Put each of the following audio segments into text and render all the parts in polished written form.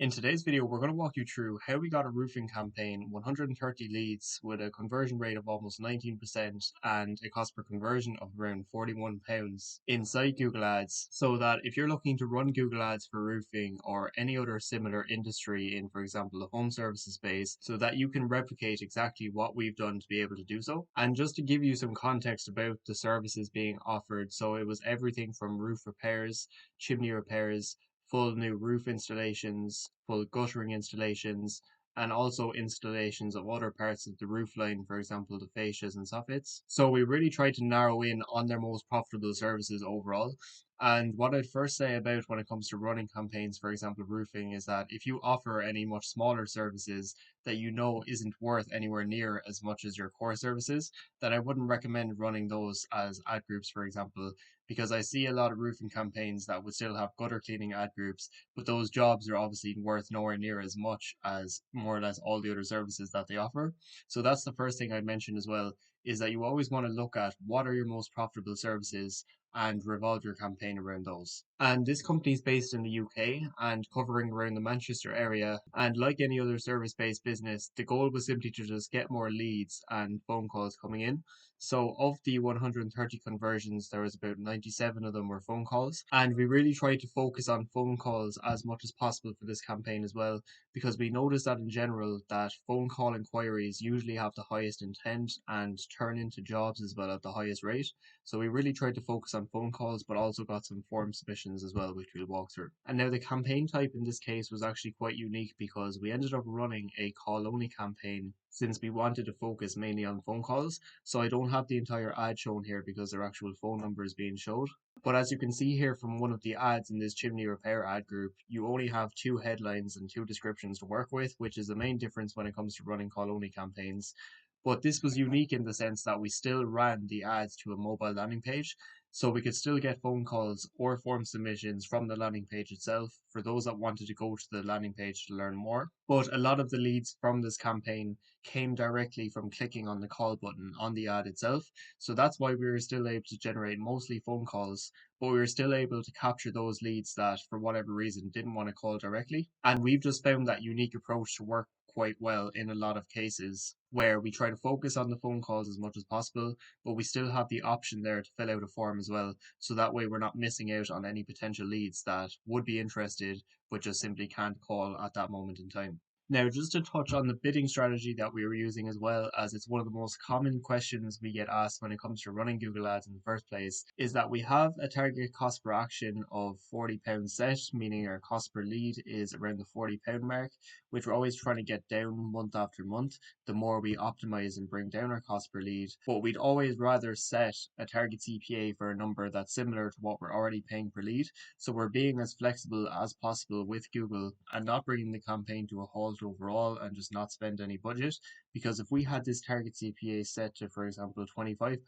In today's video, we're going to walk you through how we got a roofing campaign, 130 leads with a conversion rate of almost 19% and a cost per conversion of around £41 inside Google Ads. So that if you're looking to run Google Ads for roofing or any other similar industry in, for example, the home services space, so that you can replicate exactly what we've done to be able to do so. And just to give you some context about the services being offered, so it was everything from roof repairs, chimney repairs, full new roof installations, full guttering installations, and also installations of other parts of the roof line, for example, the fascias and soffits. So we really tried to narrow in on their most profitable services overall. And what I'd first say about when it comes to running campaigns, for example, roofing, is that if you offer any much smaller services that you know isn't worth anywhere near as much as your core services, then I wouldn't recommend running those as ad groups, for example, because I see a lot of roofing campaigns that would still have gutter cleaning ad groups, but those jobs are obviously worth nowhere near as much as more or less all the other services that they offer. So that's the first thing I'd mention as well, is that you always want to look at what are your most profitable services and revolve your campaign around those. And this company is based in the UK and covering around the Manchester area. And like any other service based business, the goal was simply to just get more leads and phone calls coming in. So of the 130 conversions, there was about 97 of them were phone calls. And we really tried to focus on phone calls as much as possible for this campaign as well, because we noticed that in general that phone call inquiries usually have the highest intent and turn into jobs as well at the highest rate. So we really tried to focus on phone calls, but also got some form submissions as well, which we'll walk through. And now the campaign type in this case was actually quite unique because we ended up running a call only campaign since we wanted to focus mainly on phone calls. So I don't have the entire ad shown here because their actual phone number is being showed. But as you can see here from one of the ads in this chimney repair ad group, you only have two headlines and two descriptions to work with, which is the main difference when it comes to running call only campaigns. But this was unique in the sense that we still ran the ads to a mobile landing page. So we could still get phone calls or form submissions from the landing page itself for those that wanted to go to the landing page to learn more. But a lot of the leads from this campaign came directly from clicking on the call button on the ad itself. So that's why we were still able to generate mostly phone calls, but we were still able to capture those leads that, for whatever reason, didn't want to call directly. And we've just found that unique approach to work quite well in a lot of cases where we try to focus on the phone calls as much as possible, but we still have the option there to fill out a form as well. So that way we're not missing out on any potential leads that would be interested but just simply can't call at that moment in time. Now, just to touch on the bidding strategy that we were using as well, as it's one of the most common questions we get asked when it comes to running Google Ads in the first place, is that we have a target cost per action of £40 set, meaning our cost per lead is around the £40 mark, which we're always trying to get down month after month, the more we optimize and bring down our cost per lead. But we'd always rather set a target CPA for a number that's similar to what we're already paying per lead. So we're being as flexible as possible with Google and not bringing the campaign to a halt overall and just not spend any budget. Because if we had this target CPA set to, for example, £25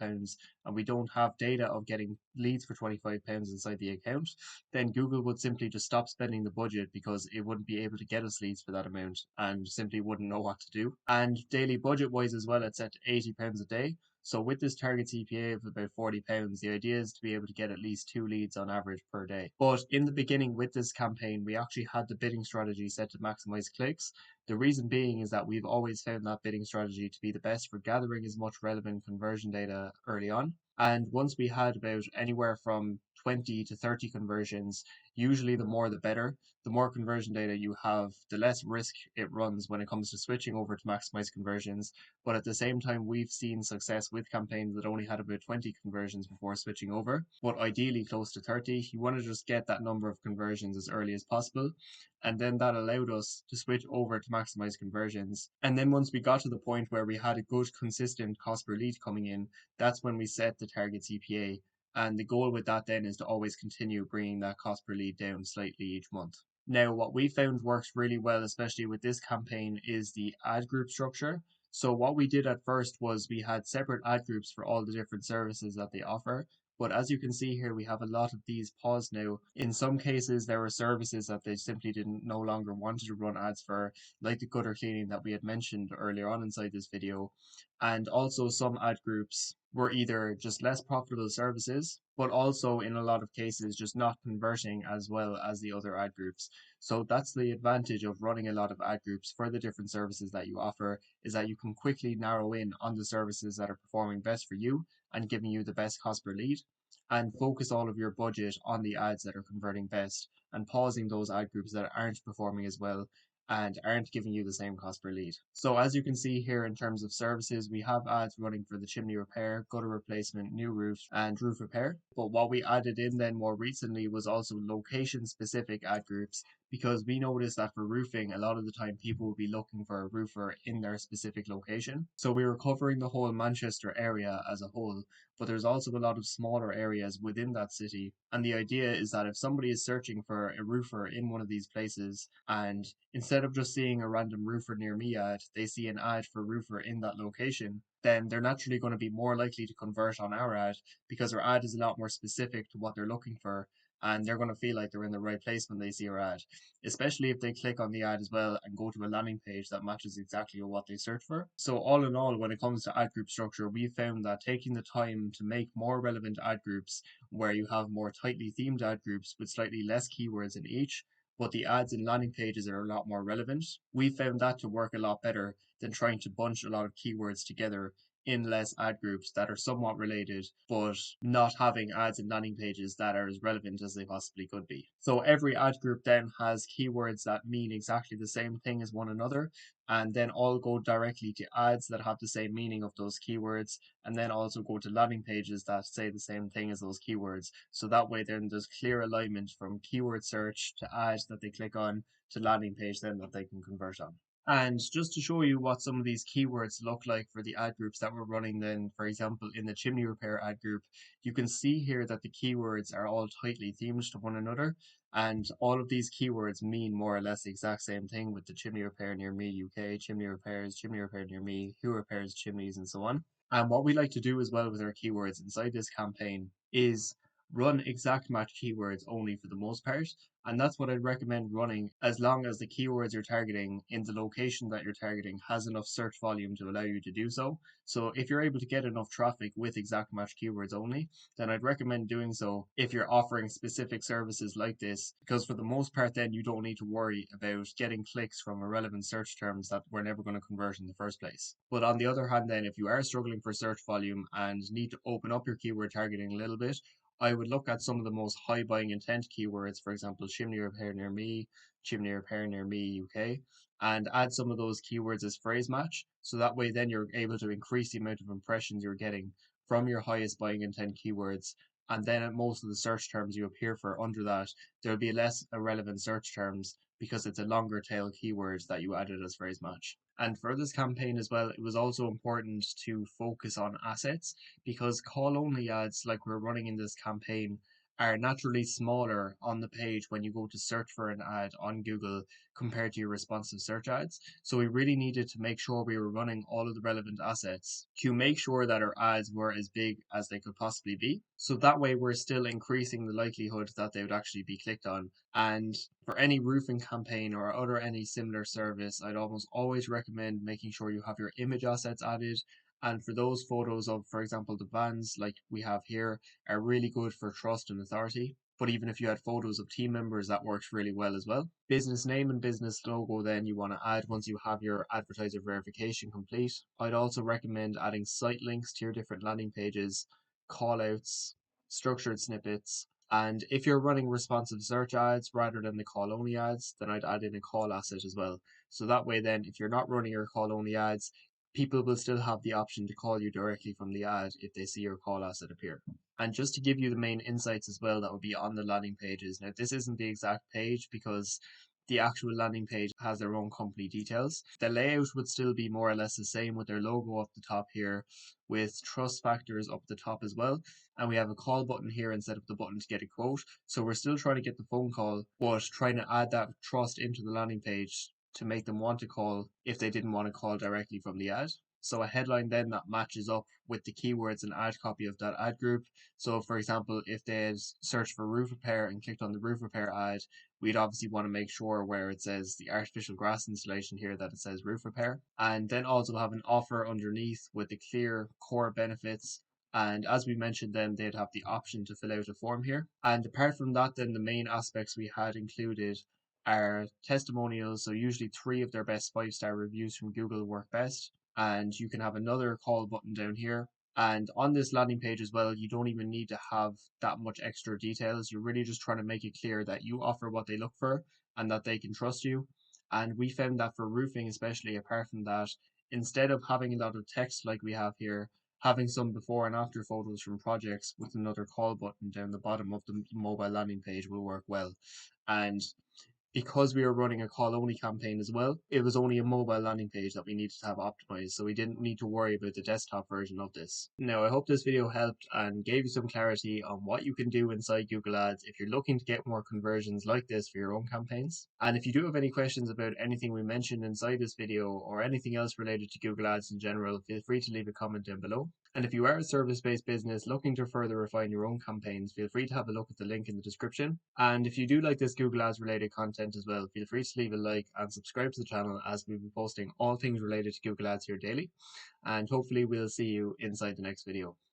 and we don't have data of getting leads for £25 inside the account, then Google would simply just stop spending the budget because it wouldn't be able to get us leads for that amount and simply wouldn't know what to do. And daily budget wise as well, it's set to £80 a day. So with this target CPA of about £40, the idea is to be able to get at least two leads on average per day. But in the beginning with this campaign, we actually had the bidding strategy set to maximize clicks. The reason being is that we've always found that bidding strategy to be the best for gathering as much relevant conversion data early on. And once we had about anywhere from 20 to 30 conversions, usually the more the better. The more conversion data you have, the less risk it runs when it comes to switching over to maximize conversions. But at the same time, we've seen success with campaigns that only had about 20 conversions before switching over, but ideally close to 30. You want to just get that number of conversions as early as possible. And then that allowed us to switch over to maximize conversions. And then once we got to the point where we had a good, consistent cost per lead coming in, that's when we set the target CPA. And the goal with that then is to always continue bringing that cost per lead down slightly each month. Now, what we found works really well, especially with this campaign, is the ad group structure. So what we did at first was we had separate ad groups for all the different services that they offer. But as you can see here, we have a lot of these paused now. In some cases, there were services that they simply didn't no longer wanted to run ads for, like the gutter cleaning that we had mentioned earlier on inside this video. And also some ad groups were either just less profitable services, but also in a lot of cases just not converting as well as the other ad groups. So that's the advantage of running a lot of ad groups for the different services that you offer, is that you can quickly narrow in on the services that are performing best for you and giving you the best cost per lead, and focus all of your budget on the ads that are converting best and pausing those ad groups that aren't performing as well and aren't giving you the same cost per lead. So as you can see here in terms of services, we have ads running for the chimney repair, gutter replacement, new roof, and roof repair. But what we added in then more recently was also location specific ad groups, because we noticed that for roofing, a lot of the time people will be looking for a roofer in their specific location. So we were covering the whole Manchester area as a whole, but there's also a lot of smaller areas within that city. And the idea is that if somebody is searching for a roofer in one of these places, and instead of just seeing a random roofer near me ad, they see an ad for roofer in that location, then they're naturally going to be more likely to convert on our ad because our ad is a lot more specific to what they're looking for, and they're going to feel like they're in the right place when they see our ad, especially if they click on the ad as well and go to a landing page that matches exactly what they search for. So all in all, when it comes to ad group structure, we found that taking the time to make more relevant ad groups where you have more tightly themed ad groups with slightly less keywords in each, but the ads and landing pages are a lot more relevant, we found that to work a lot better than trying to bunch a lot of keywords together in less ad groups that are somewhat related, but not having ads and landing pages that are as relevant as they possibly could be. So every ad group then has keywords that mean exactly the same thing as one another, and then all go directly to ads that have the same meaning of those keywords, and then also go to landing pages that say the same thing as those keywords. So that way then there's clear alignment from keyword search to ads that they click on to landing page then that they can convert on. And just to show you what some of these keywords look like for the ad groups that we're running then, for example, in the chimney repair ad group, you can see here that the keywords are all tightly themed to one another. And all of these keywords mean more or less the exact same thing with the chimney repair near me UK, chimney repairs, chimney repair near me, who repairs chimneys, and so on. And what we like to do as well with our keywords inside this campaign is run exact match keywords only for the most part, and that's what I'd recommend running as long as the keywords you're targeting in the location that you're targeting has enough search volume to allow you to do so. So if you're able to get enough traffic with exact match keywords only, then I'd recommend doing so if you're offering specific services like this, because for the most part then you don't need to worry about getting clicks from irrelevant search terms that we're never going to convert in the first place. But on the other hand then, if you are struggling for search volume and need to open up your keyword targeting a little bit, I would look at some of the most high buying intent keywords, for example, chimney repair near me, chimney repair near me UK, and add some of those keywords as phrase match. So that way, then you're able to increase the amount of impressions you're getting from your highest buying intent keywords. And then at most of the search terms you appear for under that, there'll be less irrelevant search terms because it's a longer tail keyword that you added as phrase match. And for this campaign as well, it was also important to focus on assets, because call only ads like we're running in this campaign are naturally smaller on the page when you go to search for an ad on Google compared to your responsive search ads. So we really needed to make sure we were running all of the relevant assets to make sure that our ads were as big as they could possibly be. So that way we're still increasing the likelihood that they would actually be clicked on. And for any roofing campaign or other any similar service, I'd almost always recommend making sure you have your image assets added, and for those photos of, for example, the vans like we have here are really good for trust and authority. But even if you had photos of team members, that works really well as well. Business name and business logo, then you want to add once you have your advertiser verification complete. I'd also recommend adding site links to your different landing pages, call outs, structured snippets. And if you're running responsive search ads rather than the call only ads, then I'd add in a call asset as well. So that way, then, if you're not running your call only ads, people will still have the option to call you directly from the ad if they see your call asset appear. And just to give you the main insights as well that would be on the landing pages. Now, this isn't the exact page because the actual landing page has their own company details. The layout would still be more or less the same with their logo up the top here, with trust factors up the top as well. And we have a call button here instead of the button to get a quote. So we're still trying to get the phone call, but trying to add that trust into the landing page to make them want to call if they didn't want to call directly from the ad. So a headline then that matches up with the keywords and ad copy of that ad group. So for example, if they had searched for roof repair and clicked on the roof repair ad, we'd obviously want to make sure where it says the artificial grass installation here that it says roof repair. And then also have an offer underneath with the clear core benefits. And as we mentioned, then they'd have the option to fill out a form here. And apart from that, then the main aspects we had included are testimonials, so usually 3 of their best 5-star reviews from Google work best. And you can have another call button down here. And on this landing page as well, you don't even need to have that much extra details. You're really just trying to make it clear that you offer what they look for and that they can trust you. And we found that for roofing, especially, apart from that, instead of having a lot of text like we have here, having some before and after photos from projects with another call button down the bottom of the mobile landing page will work well. And because we were running a call only campaign as well, it was only a mobile landing page that we needed to have optimized, so we didn't need to worry about the desktop version of this. Now, I hope this video helped and gave you some clarity on what you can do inside Google Ads if you're looking to get more conversions like this for your own campaigns. And if you do have any questions about anything we mentioned inside this video or anything else related to Google Ads in general, feel free to leave a comment down below. And if you are a service-based business looking to further refine your own campaigns, feel free to have a look at the link in the description. And if you do like this Google Ads related content as well, feel free to leave a like and subscribe to the channel, as we'll be posting all things related to Google Ads here daily. And hopefully we'll see you inside the next video.